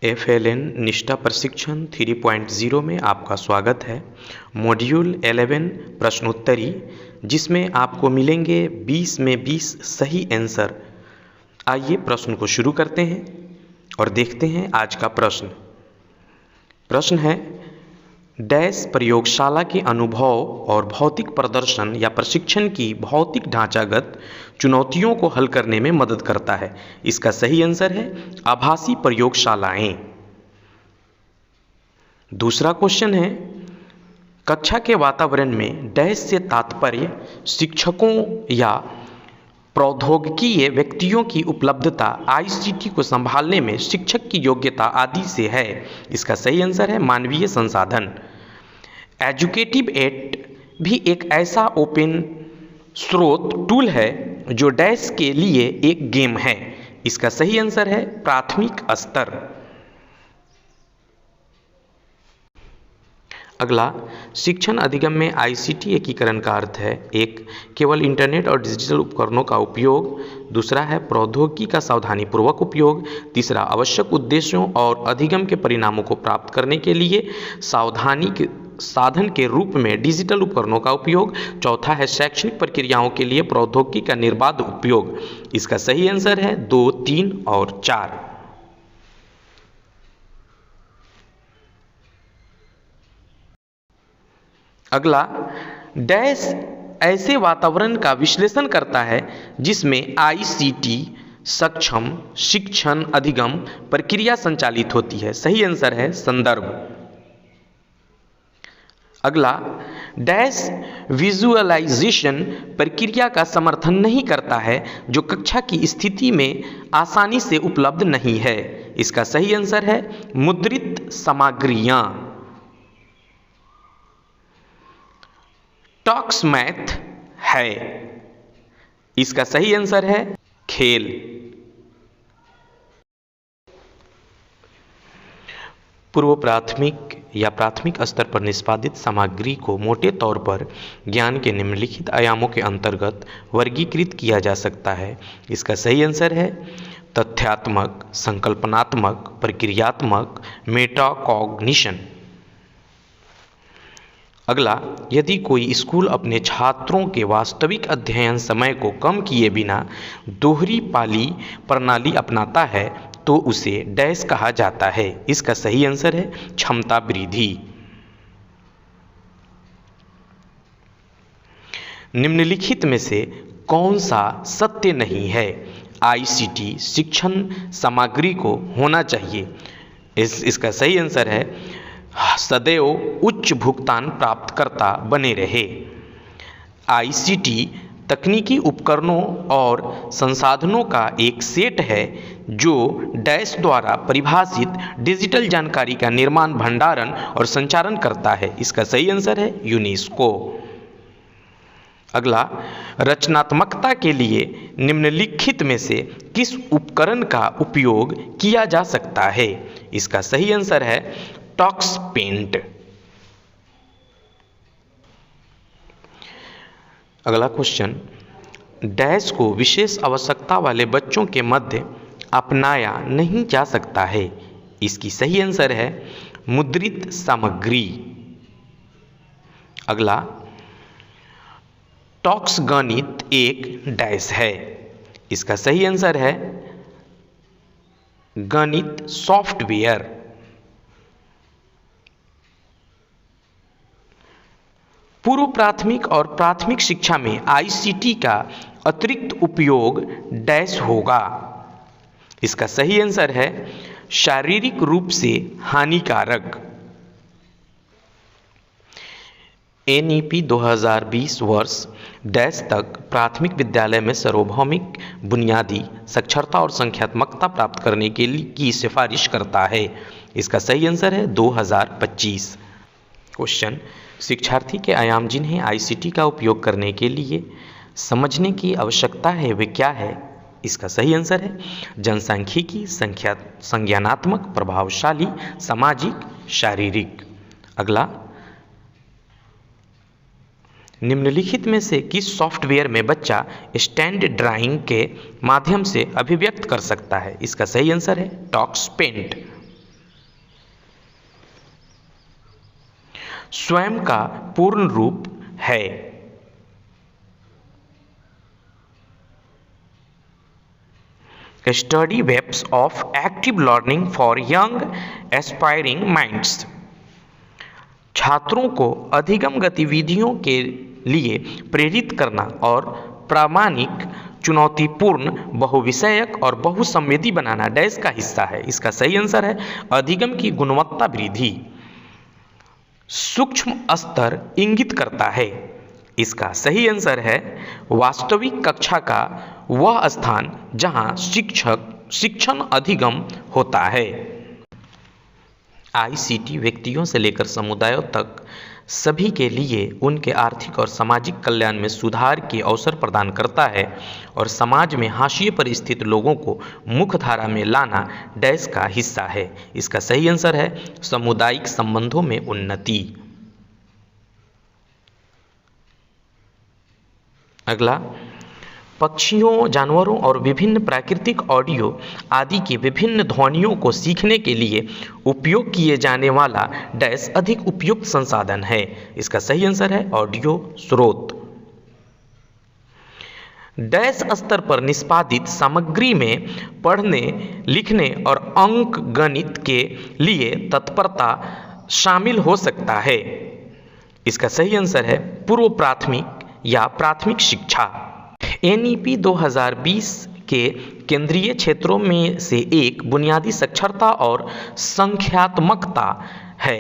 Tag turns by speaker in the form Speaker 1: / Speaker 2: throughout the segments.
Speaker 1: FLN निष्ठा प्रशिक्षण 3.0 में आपका स्वागत है। मॉड्यूल 11 प्रश्नोत्तरी, जिसमें आपको मिलेंगे 20 में 20 सही आंसर। आइए प्रश्न को शुरू करते हैं और देखते हैं आज का प्रश्न। प्रश्न है, डैश प्रयोगशाला के अनुभव और भौतिक प्रदर्शन या प्रशिक्षण की भौतिक ढांचागत चुनौतियों को हल करने में मदद करता है। इसका सही आंसर है आभासी प्रयोगशालाएं। दूसरा क्वेश्चन है, कक्षा के वातावरण में डैश से तात्पर्य शिक्षकों या प्रौद्योगिकीय व्यक्तियों की उपलब्धता, ICT को संभालने में शिक्षक की योग्यता आदि से है। इसका सही आंसर है मानवीय संसाधन। एजुकेटिव एड भी एक ऐसा ओपन स्रोत टूल है जो डैश के लिए एक गेम है। इसका सही आंसर है प्राथमिक स्तर। अगला, शिक्षण अधिगम में ICT एकीकरण का अर्थ है, एक, केवल इंटरनेट और डिजिटल उपकरणों का उपयोग, दूसरा है प्रौद्योगिकी का सावधानीपूर्वक उपयोग, तीसरा आवश्यक उद्देश्यों और अधिगम के परिणामों को प्राप्त करने के लिए सावधानी के साधन के रूप में डिजिटल उपकरणों का उपयोग, चौथा है शैक्षणिक प्रक्रियाओं के लिए प्रौद्योगिकी का निर्बाध उपयोग। इसका सही आंसर है 2, 3 और 4। अगला, डैश ऐसे वातावरण का विश्लेषण करता है जिसमें ICT सक्षम शिक्षण अधिगम प्रक्रिया संचालित होती है। सही आंसर है संदर्भ। अगला, डैश विजुअलाइजेशन प्रक्रिया का समर्थन नहीं करता है जो कक्षा की स्थिति में आसानी से उपलब्ध नहीं है। इसका सही आंसर है मुद्रित सामग्रियां। टॉक्स मैथ है। इसका सही आंसर है खेल। पूर्व प्राथमिक या प्राथमिक स्तर पर निष्पादित सामग्री को मोटे तौर पर ज्ञान के निम्नलिखित आयामों के अंतर्गत वर्गीकृत किया जा सकता है। इसका सही आंसर है तथ्यात्मक, संकल्पनात्मक, प्रक्रियात्मक, मेटाकॉग्निशन। अगला, यदि कोई स्कूल अपने छात्रों के वास्तविक अध्ययन समय को कम किए बिना दोहरी पाली प्रणाली अपनाता है तो उसे डैश कहा जाता है। इसका सही आंसर है क्षमता वृद्धि। निम्नलिखित में से कौन सा सत्य नहीं है? ICT शिक्षण सामग्री को होना चाहिए। इसका सही आंसर है सदैव उच्च भुगतान प्राप्तकर्ता बने रहे। ICT तकनीकी उपकरणों और संसाधनों का एक सेट है जो डैश द्वारा परिभाषित डिजिटल जानकारी का निर्माण, भंडारण और संचारण करता है। इसका सही आंसर है यूनेस्को। अगला, रचनात्मकता के लिए निम्नलिखित में से किस उपकरण का उपयोग किया जा सकता है? इसका सही आंसर है टॉक्स पेंट। अगला क्वेश्चन, डैश को विशेष आवश्यकता वाले बच्चों के मध्य अपनाया नहीं जा सकता है। इसकी सही आंसर है मुद्रित सामग्री। अगला, टॉक्स गणित एक डैश है। इसका सही आंसर है गणित सॉफ्टवेयर। पूर्व प्राथमिक और प्राथमिक शिक्षा में ICT का अतिरिक्त उपयोग डैश होगा। इसका सही आंसर है शारीरिक रूप से हानिकारक। NEP 2020 वर्ष डैश तक प्राथमिक विद्यालय में सार्वभौमिक बुनियादी साक्षरता और संख्यात्मकता प्राप्त करने के लिए की सिफारिश करता है। इसका सही आंसर है 2025। क्वेश्चन, शिक्षार्थी के आयाम जिन्हें ICT का उपयोग करने के लिए समझने की आवश्यकता है वे क्या है? इसका सही आंसर है जनसांख्यिकी, संज्ञानात्मक, प्रभावशाली, सामाजिक, शारीरिक। अगला, निम्नलिखित में से किस सॉफ्टवेयर में बच्चा स्टैंड ड्राइंग के माध्यम से अभिव्यक्त कर सकता है? इसका सही आंसर है टॉक्स पेंट। स्वयं का पूर्ण रूप है। Study webs of active learning for young aspiring minds. छात्रों को अधिगम गतिविधियों के लिए प्रेरित करना और प्रामाणिक, चुनौतीपूर्ण, बहुविषयक और बहुसंवेदी बनाना डैश का हिस्सा है। इसका सही आंसर है अधिगम की गुणवत्ता वृद्धि। सूक्ष्म स्तर इंगित करता है। इसका सही आंसर है वास्तविक कक्षा का वह स्थान जहां शिक्षण अधिगम होता है। आईसीटी व्यक्तियों से लेकर समुदायों तक सभी के लिए उनके आर्थिक और सामाजिक कल्याण में सुधार के अवसर प्रदान करता है और समाज में हाशिए पर स्थित लोगों को मुख्य धारा में लाना डैश का हिस्सा है। इसका सही आंसर है सामुदायिक संबंधों में उन्नति। अगला, पक्षियों, जानवरों और विभिन्न प्राकृतिक ऑडियो आदि की विभिन्न ध्वनियों को सीखने के लिए उपयोग किए जाने वाला डैश अधिक उपयुक्त संसाधन है। इसका सही आंसर है ऑडियो स्रोत। डैश स्तर पर निष्पादित सामग्री में पढ़ने, लिखने और अंक गणित के लिए तत्परता शामिल हो सकता है। इसका सही आंसर है पूर्व प्राथमिक या प्राथमिक शिक्षा। एनईपी 2020 के केंद्रीय क्षेत्रों में से एक बुनियादी साक्षरता और संख्यात्मकता है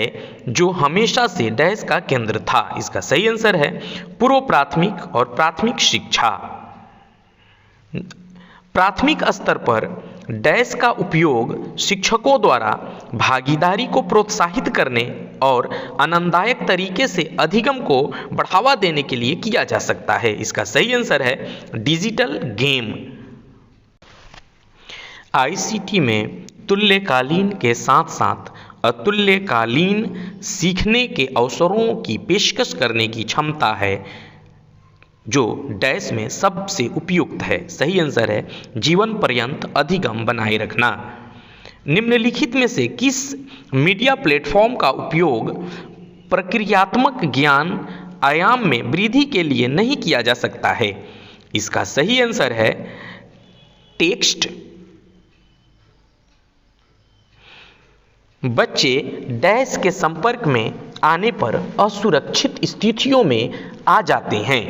Speaker 1: जो हमेशा से डैश का केंद्र था। इसका सही आंसर है पूर्व प्राथमिक और प्राथमिक शिक्षा। प्राथमिक स्तर पर डैश का उपयोग शिक्षकों द्वारा भागीदारी को प्रोत्साहित करने और आनंददायक तरीके से अधिगम को बढ़ावा देने के लिए किया जा सकता है। इसका सही आंसर है डिजिटल गेम। आईसीटी में तुल्यकालीन के साथ साथ अतुल्यकालीन सीखने के अवसरों की पेशकश करने की क्षमता है जो डैश में सबसे उपयुक्त है। सही आंसर है जीवन पर्यंत अधिगम बनाए रखना। निम्नलिखित में से किस मीडिया प्लेटफॉर्म का उपयोग प्रक्रियात्मक ज्ञान आयाम में वृद्धि के लिए नहीं किया जा सकता है? इसका सही आंसर है टेक्स्ट। बच्चे डैश के संपर्क में आने पर असुरक्षित स्थितियों में आ जाते हैं।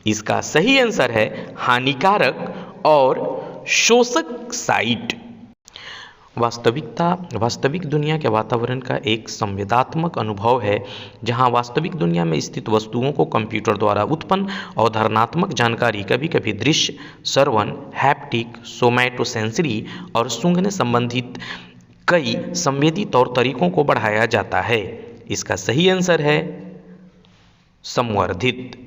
Speaker 1: इसका सही आंसर है हानिकारक और शोषक साइट। वास्तविक दुनिया के वातावरण का एक संवेदात्मक अनुभव है जहां वास्तविक दुनिया में स्थित वस्तुओं को कंप्यूटर द्वारा उत्पन्न अवधारणात्मक जानकारी कभी कभी दृश्य, श्रवण, हैप्टिक, सोमैटोसेंसरी और सूंघने संबंधित कई संवेदी तौर तरीकों को बढ़ाया जाता है। इसका सही आंसर है संवर्धित।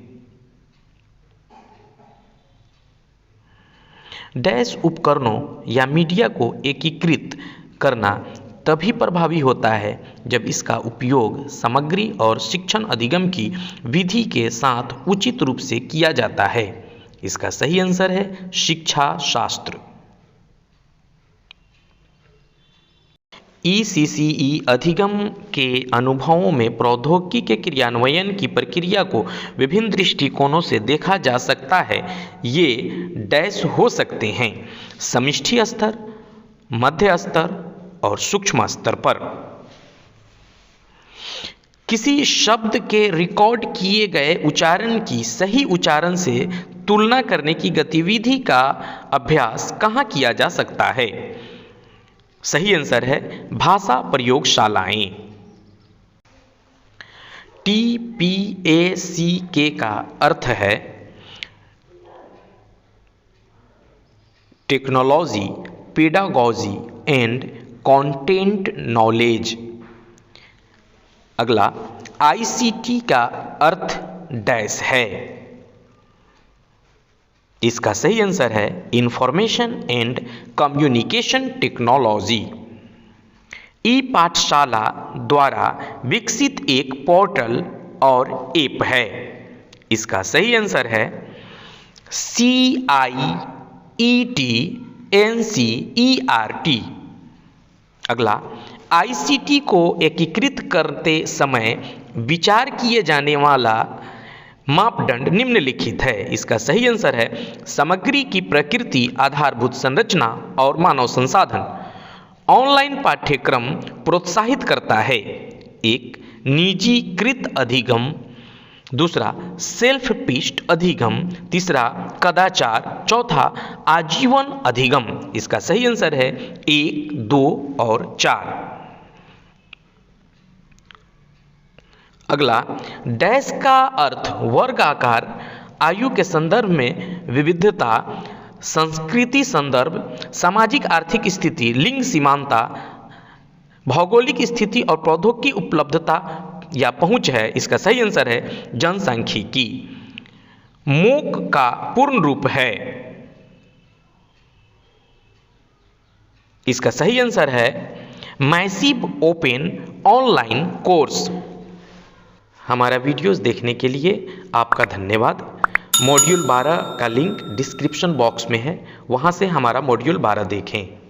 Speaker 1: डैश उपकरणों या मीडिया को एकीकृत करना तभी प्रभावी होता है जब इसका उपयोग सामग्री और शिक्षण अधिगम की विधि के साथ उचित रूप से किया जाता है। इसका सही आंसर है शिक्षा शास्त्र। ईसीसीई अधिगम के अनुभवों में प्रौद्योगिकी के क्रियान्वयन की प्रक्रिया को विभिन्न दृष्टिकोणों से देखा जा सकता है। ये डैश हो सकते हैं समष्टि स्तर, मध्य स्तर और सूक्ष्म स्तर पर। किसी शब्द के रिकॉर्ड किए गए उच्चारण की सही उच्चारण से तुलना करने की गतिविधि का अभ्यास कहाँ किया जा सकता है? सही आंसर है भाषा प्रयोगशालाएं। TPACK का अर्थ है technology, pedagogy and content knowledge. अगला, ICT का अर्थ डैश है। इसका सही आंसर है इंफॉर्मेशन एंड कम्युनिकेशन टेक्नोलॉजी। ई पाठशाला द्वारा विकसित एक पोर्टल और ऐप है। इसका सही आंसर है CIET NCERT। अगला, आईसीटी को एकीकृत करते समय विचार किए जाने वाला मापदंड निम्नलिखित है। इसका सही आंसर है सामग्री की प्रकृति, आधारभूत संरचना और मानव संसाधन। ऑनलाइन पाठ्यक्रम प्रोत्साहित करता है, एक निजीकृत अधिगम, दूसरा सेल्फ पिस्ट अधिगम, तीसरा कदाचार, चौथा आजीवन अधिगम। इसका सही आंसर है 1, 2 और 4। अगला, डैश का अर्थ वर्गाकार, आयु के संदर्भ में विविधता, संस्कृति संदर्भ, सामाजिक आर्थिक स्थिति, लिंग समानता, भौगोलिक स्थिति और प्रौद्योगिकी उपलब्धता या पहुंच है। इसका सही आंसर है जनसांख्यिकी। मूक का पूर्ण रूप है, इसका सही आंसर है मैसिव ओपन ऑनलाइन कोर्स। हमारा वीडियोस देखने के लिए आपका धन्यवाद। मॉड्यूल 12 का लिंक डिस्क्रिप्शन बॉक्स में है, वहां से हमारा मॉड्यूल 12 देखें।